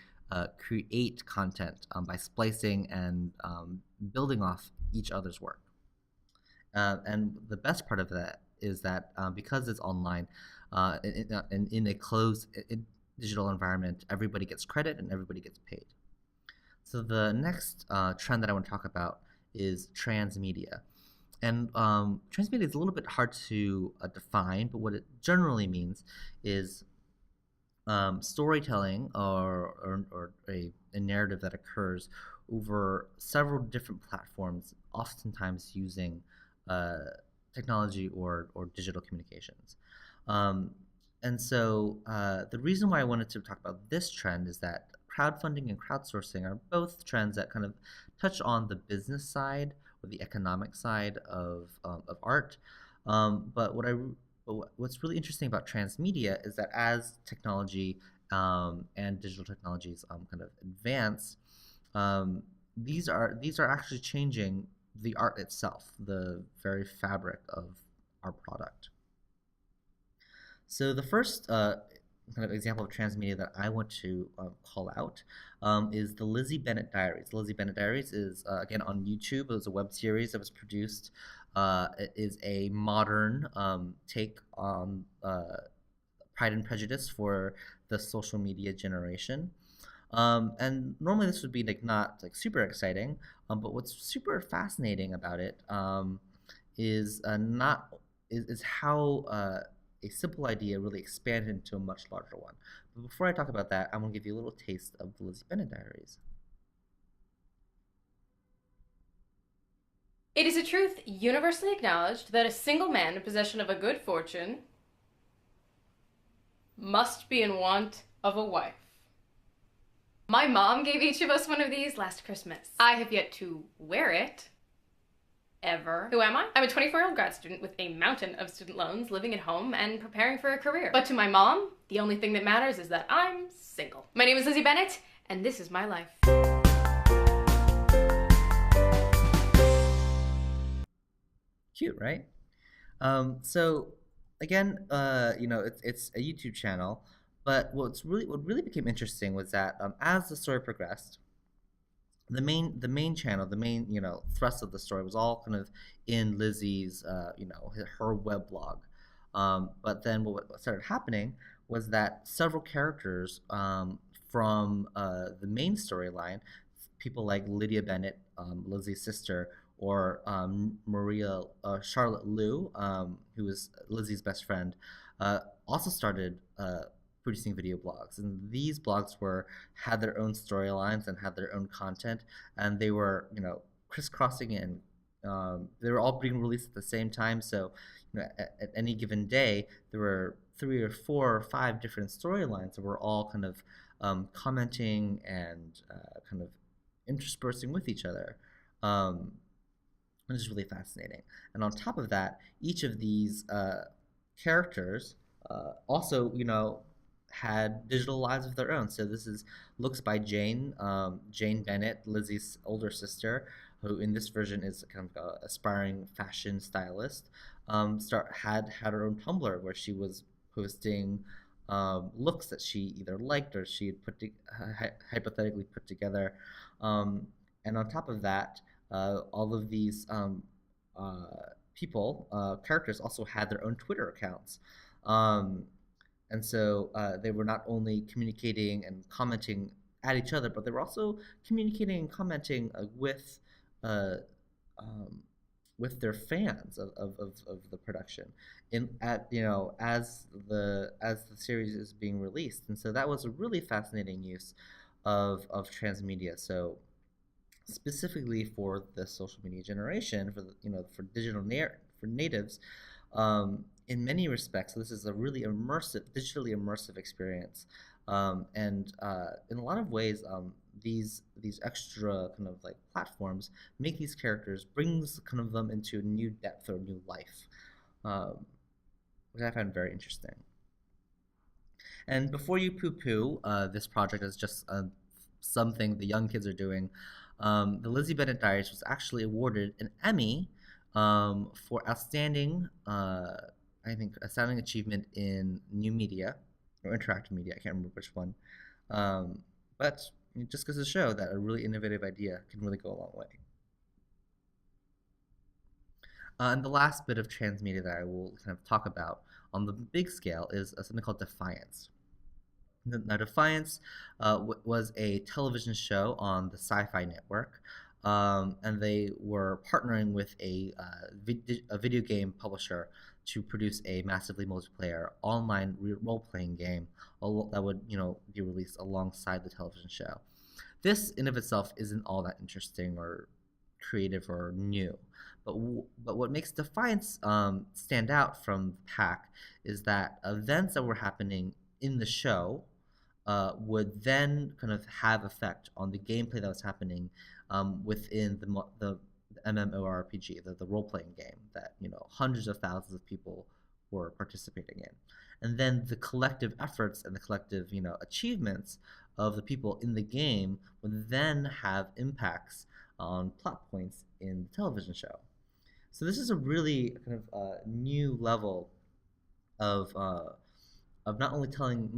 create content by splicing and building off each other's work. And the best part of that is that because it's online, in a closed digital environment, everybody gets credit and everybody gets paid. So the next trend that I want to talk about is transmedia. And transmedia is a little bit hard to define, but what it generally means is storytelling or a narrative that occurs over several different platforms, oftentimes using technology or digital communications. And so the reason why I wanted to talk about this trend is that crowdfunding and crowdsourcing are both trends that kind of touch on the business side or the economic side of art. But what's really interesting about transmedia is that as technology and digital technologies kind of advance, these are actually changing the art itself, the very fabric of our product. So the first kind of example of transmedia that I want to call out is the Lizzie Bennet Diaries. The Lizzie Bennet Diaries is, again, on YouTube. It was a web series that was produced. It is a modern take on Pride and Prejudice for the social media generation. And normally this would be not super exciting, but what's super fascinating about it is how a simple idea really expanded into a much larger one. But before I talk about that, I'm going to give you a little taste of the Lizzie Bennet Diaries. It is a truth universally acknowledged that a single man in possession of a good fortune must be in want of a wife. My mom gave each of us one of these last Christmas. I have yet to wear it. Ever. Who am I? I'm a 24-year-old grad student with a mountain of student loans, living at home and preparing for a career. But to my mom, the only thing that matters is that I'm single. My name is Lizzie Bennet, and this is my life. Cute, right? So again, it's a YouTube channel, but what really became interesting was that as the story progressed, the main channel, the main thrust of the story was all kind of in Lizzie's her web blog. But then what started happening was that several characters from the main storyline, people like Lydia Bennett, Lizzie's sister, or Maria Charlotte Liu, who was Lizzie's best friend, also started producing video blogs, and these blogs had their own storylines and had their own content, and they were crisscrossing, and they were all being released at the same time. So at any given day there were 3 or 4 or 5 different storylines that were all kind of commenting and kind of interspersing with each other, which is really fascinating. And on top of that, each of these characters also had digital lives of their own. So this is looks by Jane Bennett, Lizzie's older sister, who in this version is kind of an aspiring fashion stylist. Had her own Tumblr where she was posting looks that she either liked or she had hypothetically put together. And on top of that, all of these characters also had their own Twitter accounts. And so they were not only communicating and commenting at each other, but they were also communicating and commenting with their fans of the production as the series is being released. And so that was a really fascinating use of transmedia. So specifically for the social media generation, for for for natives, in many respects, this is a really digitally immersive experience, and in a lot of ways, these extra kind of like platforms make these characters, brings kind of them into a new depth or new life, which I find very interesting. And before you poo-poo this project as just something the young kids are doing, the Lizzie Bennett Diaries was actually awarded an Emmy for outstanding achievement in new media or interactive media. I can't remember which one, but it just goes to show that a really innovative idea can really go a long way. And the last bit of transmedia that I will kind of talk about on the big scale is something called Defiance. Now, Defiance was a television show on the Sci-Fi Network, and they were partnering with a video game publisher to produce a massively multiplayer online role-playing game that would be released alongside the television show. This in of itself isn't all that interesting or creative or new, but what makes Defiance stand out from the pack is that events that were happening in the show would then kind of have effect on the gameplay that was happening within the MMORPG, the role-playing game that hundreds of thousands of people were participating in, and then the collective efforts and the collective achievements of the people in the game would then have impacts on plot points in the television show. So this is a really kind of new level of not only telling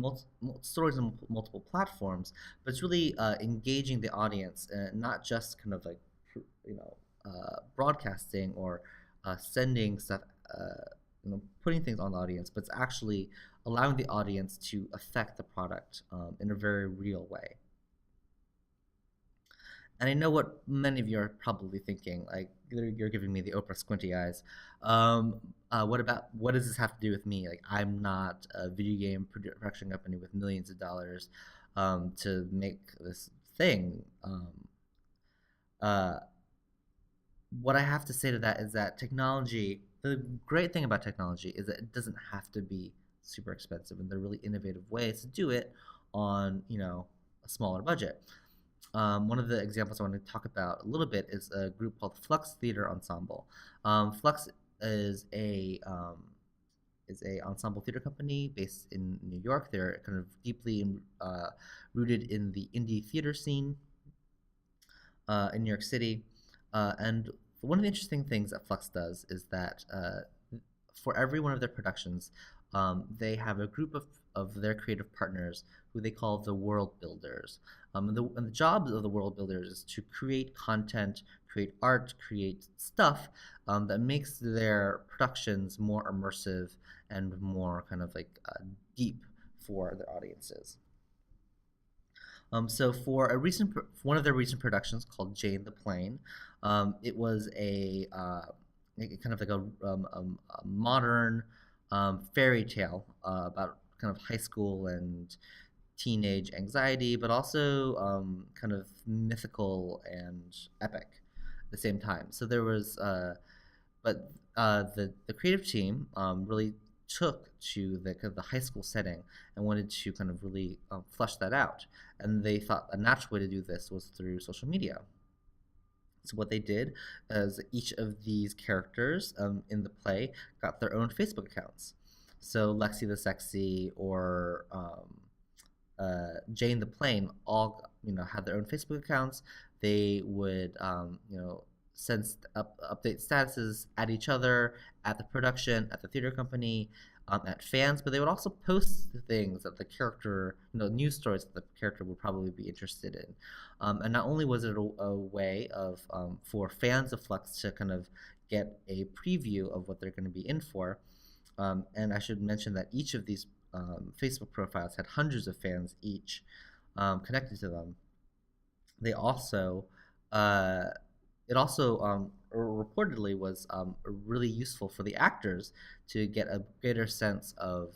stories on multiple platforms, but it's really engaging the audience, not just kind of like broadcasting or sending stuff, putting things on the audience, but it's actually allowing the audience to affect the product in a very real way. And I know what many of you are probably thinking, like you're giving me the Oprah squinty eyes. What does this have to do with me? Like, I'm not a video game production company with millions of dollars to make this thing. What I have to say to that is that technology, the great thing about technology is that it doesn't have to be super expensive, and there are really innovative ways to do it on a smaller budget. One of the examples I want to talk about a little bit is a group called Flux Theater Ensemble. Flux is a ensemble theater company based in New York. They're kind of deeply rooted in the indie theater scene in New York City. And one of the interesting things that Flux does is that for every one of their productions, they have a group of their creative partners who they call the world builders. And the job of the world builders is to create content, create art, create stuff that makes their productions more immersive and more kind of like deep for their audiences. So for one of their recent productions called Jane the Plane, it was a kind of like a modern fairy tale about kind of high school and teenage anxiety, but also kind of mythical and epic at the same time. So there was, the creative team really took to the kind of the high school setting and wanted to kind of really flesh that out. And they thought a natural way to do this was through social media. So what they did is each of these characters in the play got their own Facebook accounts. So Lexi the Sexy or Jane the Plane all had their own Facebook accounts. They would send update statuses at each other, at the production, at the theater company, at fans, but they would also post things that the character, news stories that the character would probably be interested in. And not only was it a way of for fans of Flux to kind of get a preview of what they're going to be in for, and I should mention that each of these Facebook profiles had hundreds of fans each connected to them. They also it also reportedly was really useful for the actors to get a greater sense of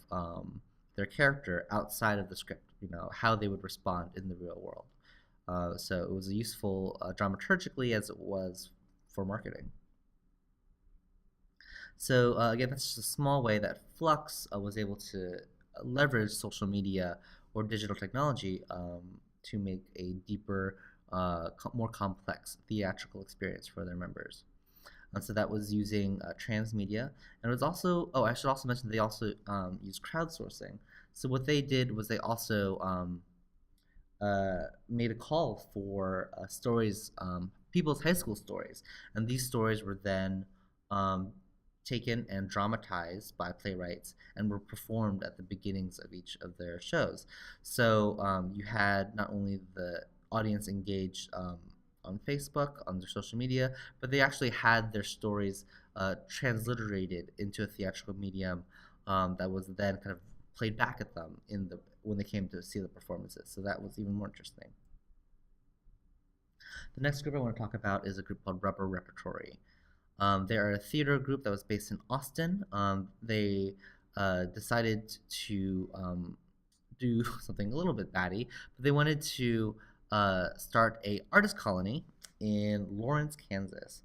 their character outside of the script, how they would respond in the real world. So it was useful dramaturgically as it was for marketing. So again, that's just a small way that Flux was able to leverage social media or digital technology to make a deeper, more complex theatrical experience for their members. And so that was using transmedia. And it was also, I should also mention they also used crowdsourcing. So what they did was they also made a call for stories, people's high school stories. And these stories were then taken and dramatized by playwrights and were performed at the beginnings of each of their shows. So you had not only the audience engaged on Facebook, on their social media, but they actually had their stories transliterated into a theatrical medium that was then kind of played back at them when they came to see the performances. So that was even more interesting. The next group I want to talk about is a group called Rubber Repertory. They are a theater group that was based in Austin. They decided to do something a little bit batty, but they wanted to start a artist colony in Lawrence, Kansas.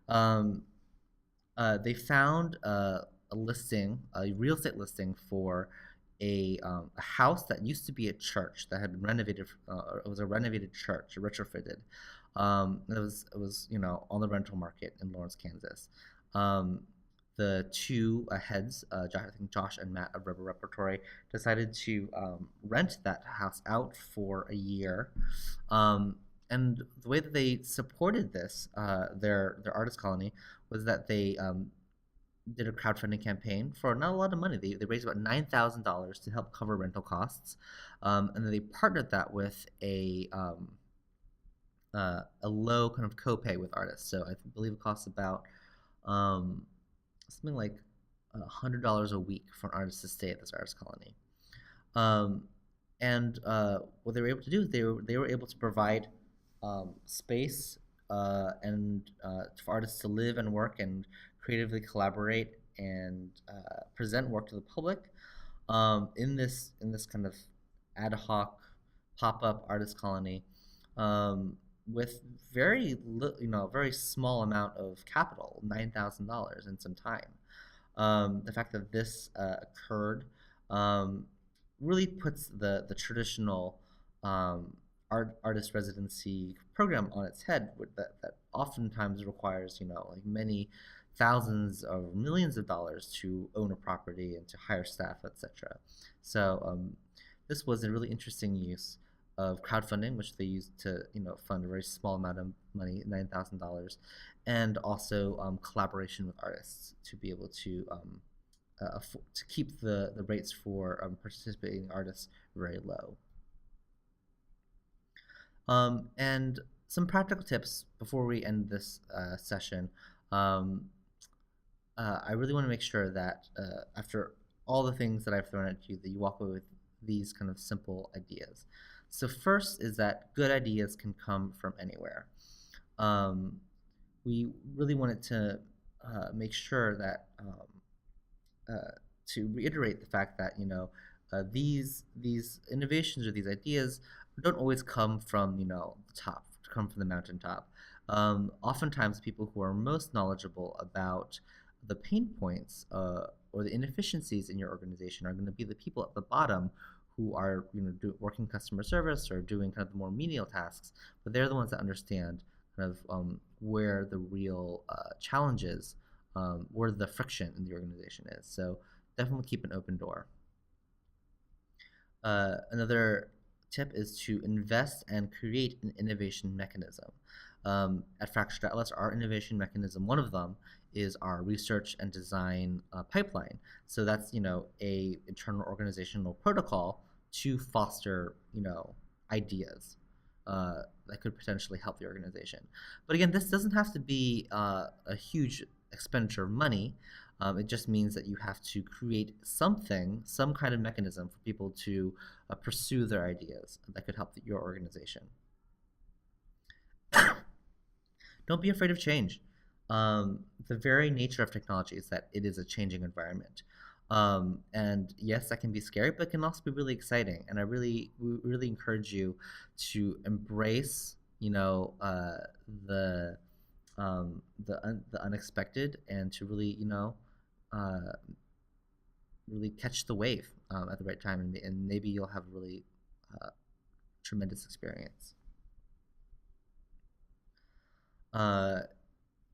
They found a listing, a real estate listing for a house that used to be a church that had been renovated. It was a renovated church, retrofitted. It was on the rental market in Lawrence, Kansas. The two heads, I think Josh and Matt of Rubber Repertory, decided to rent that house out for a year. And the way that they supported this, their artist colony, was that they did a crowdfunding campaign for not a lot of money. They raised about $9,000 to help cover rental costs, and then they partnered that with a low kind of copay with artists. So I believe it costs about something like $100 a week for an artist to stay at this artist colony. And what they were able to do is they were able to provide space and for artists to live and work and creatively collaborate and present work to the public in this kind of ad hoc pop-up artist colony with very small amount of capital, $9,000 and some time. The fact that this occurred really puts the traditional artist residency program on its head. That oftentimes requires like many thousands or millions of dollars to own a property and to hire staff, etc. So this was a really interesting use of crowdfunding, which they used to fund a very small amount of money, $9,000, and also collaboration with artists to be able to to keep the rates for participating artists very low. And some practical tips before we end this session. I really want to make sure that after all the things that I've thrown at you, that you walk away with these kind of simple ideas. So first is that good ideas can come from anywhere. We really wanted to make sure that to reiterate the fact that these innovations or these ideas don't always come from the top, come from the mountaintop. Oftentimes, people who are most knowledgeable about the pain points or the inefficiencies in your organization are going to be the people at the bottom who are working customer service or doing kind of the more menial tasks, but they're the ones that understand kind of where the real challenges, where the friction in the organization is. So definitely keep an open door. Another tip is to invest and create an innovation mechanism. At Fractured Atlas, our innovation mechanism, one of them is our research and design pipeline. So that's a internal organizational protocol to foster ideas that could potentially help the organization. But again, this doesn't have to be a huge expenditure of money. It just means that you have to create something, some kind of mechanism for people to pursue their ideas that could help your organization. Don't be afraid of change. The very nature of technology is that it is a changing environment. And yes, that can be scary, but it can also be really exciting. And we really encourage you to embrace, the unexpected, and to really, really catch the wave at the right time, and maybe you'll have a really tremendous experience.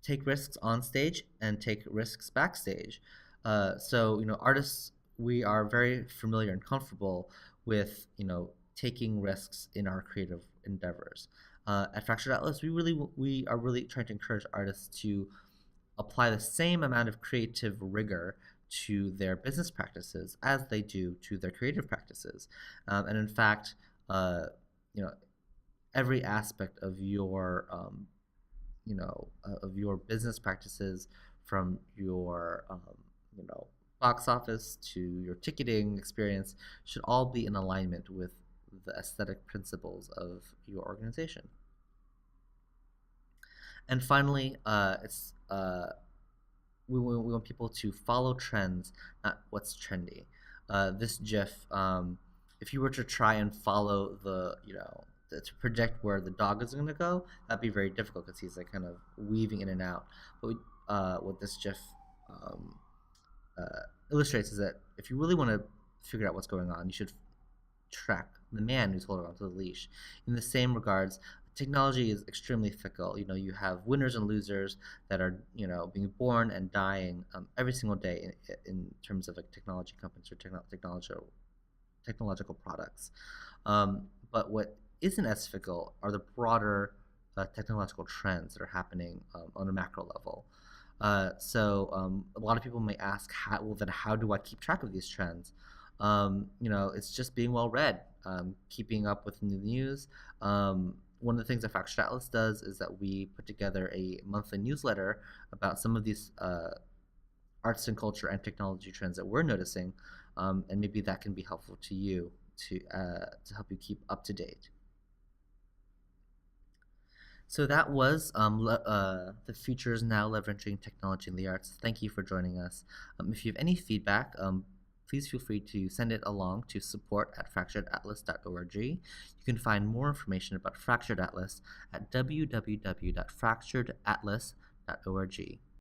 Take risks on stage and take risks backstage. So artists, we are very familiar and comfortable with taking risks in our creative endeavors. At Fractured Atlas, we are really trying to encourage artists to apply the same amount of creative rigor to their business practices as they do to their creative practices. And in fact, every aspect of your of your business practices, from your box office to your ticketing experience, should all be in alignment with the aesthetic principles of your organization. And finally, we want people to follow trends, not what's trendy. This GIF, if you were to try and follow to project where the dog is going to go, that'd be very difficult because he's like kind of weaving in and out. But what this GIF illustrates is that if you really want to figure out what's going on, you should track the man who's holding onto the leash. In the same regards, technology is extremely fickle. You have winners and losers that are being born and dying every single day in terms of like technology companies or technological products. But what isn't as fickle are the broader technological trends that are happening on a macro level. So a lot of people may ask, how do I keep track of these trends? It's just being well read, keeping up with the news. One of the things that Fractured Atlas does is that we put together a monthly newsletter about some of these arts and culture and technology trends that we're noticing, and maybe that can be helpful to you to help you keep up to date. So that was the Future is Now, Leveraging Technology in the Arts. Thank you for joining us. If you have any feedback, please feel free to send it along to support@fracturedatlas.org. You can find more information about Fractured Atlas at www.fracturedatlas.org.